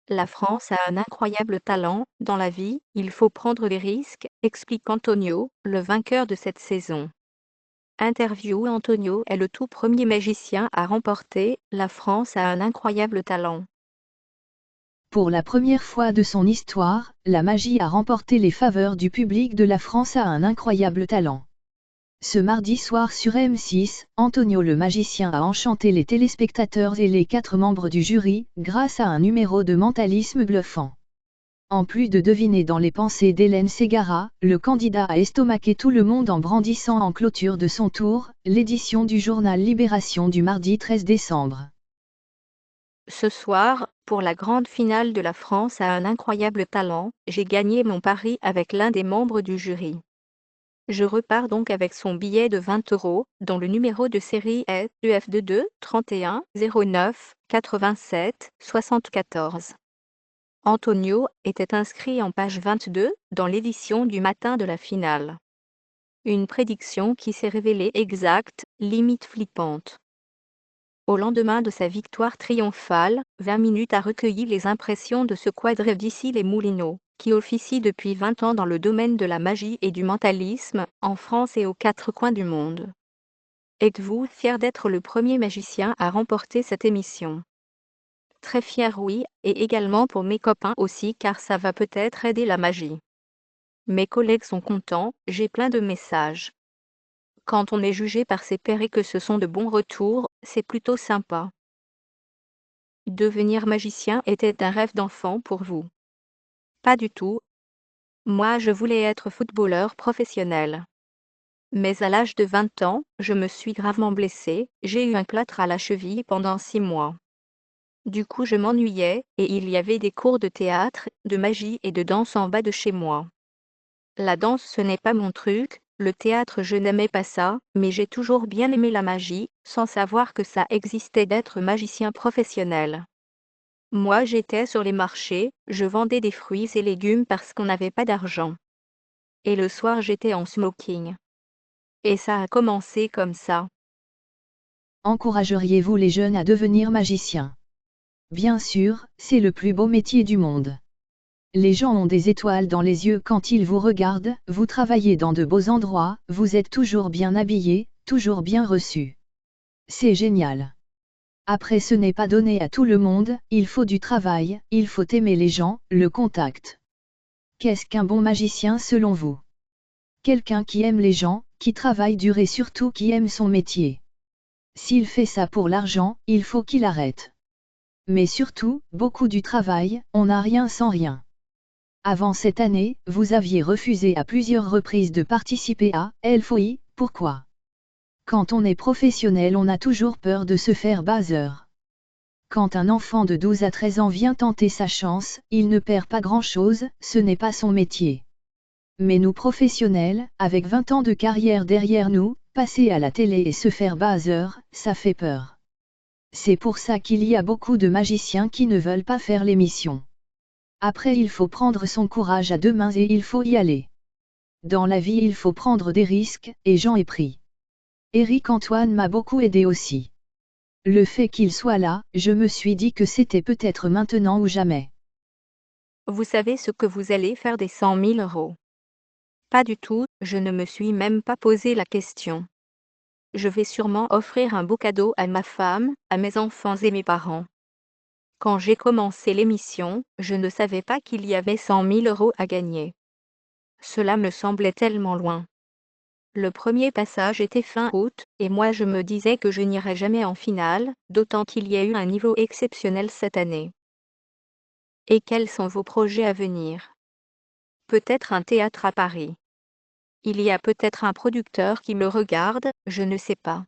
La France a un incroyable talent, dans la vie, il faut prendre des risques, explique Antonio, le vainqueur de cette saison. Interview. Antonio est le tout premier magicien à remporter, la France a un incroyable talent. Pour la première fois de son histoire, la magie a remporté les faveurs du public de la France a un incroyable talent. Ce mardi soir sur M6, Antonio le magicien a enchanté les téléspectateurs et les 4 membres du jury, grâce à un numéro de mentalisme bluffant. En plus de deviner dans les pensées d'Hélène Ségara, le candidat a estomaqué tout le monde en brandissant en clôture de son tour, l'édition du journal Libération du mardi 13 décembre. Ce soir, pour la grande finale de La France a un incroyable talent, j'ai gagné mon pari avec l'un des membres du jury. Je repars donc avec son billet de 20 €, dont le numéro de série est UF22 31 09 87 74. Antonio était inscrit en page 22, dans l'édition du matin de la finale. Une prédiction qui s'est révélée exacte, limite flippante. Au lendemain de sa victoire triomphale, 20 minutes a recueilli les impressions de ce quadrille d'ici les Moulineaux, qui officie depuis 20 ans dans le domaine de la magie et du mentalisme, en France et aux 4 coins du monde. Êtes-vous fier d'être le premier magicien à remporter cette émission? Très fier, oui, et également pour mes copains aussi, car ça va peut-être aider la magie. Mes collègues sont contents, j'ai plein de messages. Quand on est jugé par ses pairs et que ce sont de bons retours, c'est plutôt sympa. Devenir magicien était un rêve d'enfant pour vous? Pas du tout. Moi, je voulais être footballeur professionnel. Mais à l'âge de 20 ans, je me suis gravement blessée, j'ai eu un plâtre à la cheville pendant 6 mois. Du coup, je m'ennuyais, et il y avait des cours de théâtre, de magie et de danse en bas de chez moi. La danse, ce n'est pas mon truc, le théâtre, je n'aimais pas ça, mais j'ai toujours bien aimé la magie, sans savoir que ça existait d'être magicien professionnel. Moi, j'étais sur les marchés, je vendais des fruits et légumes parce qu'on n'avait pas d'argent. Et le soir, j'étais en smoking. Et ça a commencé comme ça. Encourageriez-vous les jeunes à devenir magiciens? Bien sûr, c'est le plus beau métier du monde. Les gens ont des étoiles dans les yeux quand ils vous regardent, vous travaillez dans de beaux endroits, vous êtes toujours bien habillé, toujours bien reçu. C'est génial. Après, ce n'est pas donné à tout le monde, il faut du travail, il faut aimer les gens, le contact. Qu'est-ce qu'un bon magicien selon vous? Quelqu'un qui aime les gens, qui travaille dur et surtout qui aime son métier. S'il fait ça pour l'argent, il faut qu'il arrête. Mais surtout, beaucoup du travail, on n'a rien sans rien. Avant cette année, vous aviez refusé à plusieurs reprises de participer à LFOI, pourquoi? Quand on est professionnel, on a toujours peur de se faire buzzer. Quand un enfant de 12 à 13 ans vient tenter sa chance, il ne perd pas grand-chose, ce n'est pas son métier. Mais nous professionnels, avec 20 ans de carrière derrière nous, passer à la télé et se faire buzzer, ça fait peur. C'est pour ça qu'il y a beaucoup de magiciens qui ne veulent pas faire l'émission. Après, il faut prendre son courage à deux mains et il faut y aller. Dans la vie, il faut prendre des risques, et j'en ai pris. Éric Antoine m'a beaucoup aidé aussi. Le fait qu'il soit là, je me suis dit que c'était peut-être maintenant ou jamais. Vous savez ce que vous allez faire des 100 000 €? Pas du tout, je ne me suis même pas posé la question. Je vais sûrement offrir un beau cadeau à ma femme, à mes enfants et mes parents. Quand j'ai commencé l'émission, je ne savais pas qu'il y avait 100 000 € à gagner. Cela me semblait tellement loin. Le premier passage était fin août, et moi je me disais que je n'irais jamais en finale, d'autant qu'il y a eu un niveau exceptionnel cette année. Et quels sont vos projets à venir? Peut-être un théâtre à Paris. Il y a peut-être un producteur qui me regarde, je ne sais pas.